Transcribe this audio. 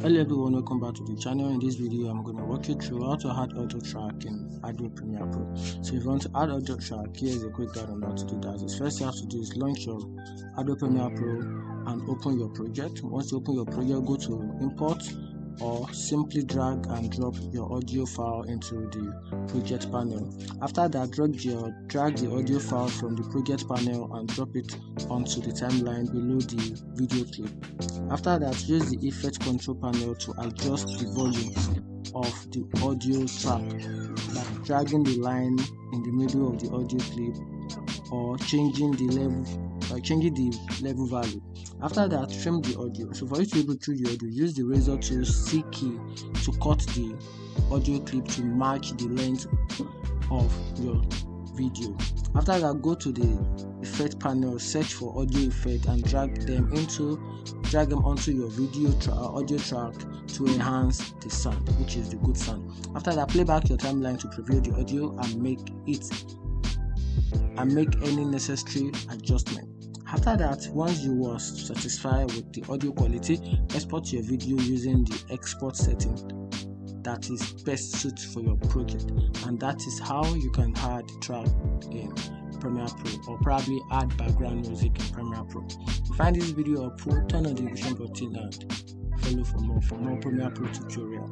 Hello everyone, welcome back to the channel. In this video I'm going to walk you through how to add auto track in Adobe Premiere Pro. So if you want to add auto track, here's a quick guide on how to do that. The first thing you have to do is launch your Adobe Premiere Pro and open your project. Once you open your project, go to import or simply drag and drop your audio file into the project panel. After that, drag the audio file from the project panel and drop it onto the timeline below the video clip. After that, use the effect control panel to adjust the volume of the audio track, like dragging the line in the middle of the audio clip or changing the level value. After that, trim the audio. So for you to be able to trim the audio, use the razor tool C key to cut the audio clip to match the length of your video. After that, go to the effect panel, search for audio effect and drag them onto your audio track to enhance the sound, which is the good sound. After that, play back your timeline to preview the audio and make any necessary adjustment. After that, once you are satisfied with the audio quality, export your video using the export setting that is best suited for your project, and that is how you can add track in Premiere Pro, or probably add background music in Premiere Pro. If you find this video helpful, turn on the notification button and follow for more Premiere Pro tutorial.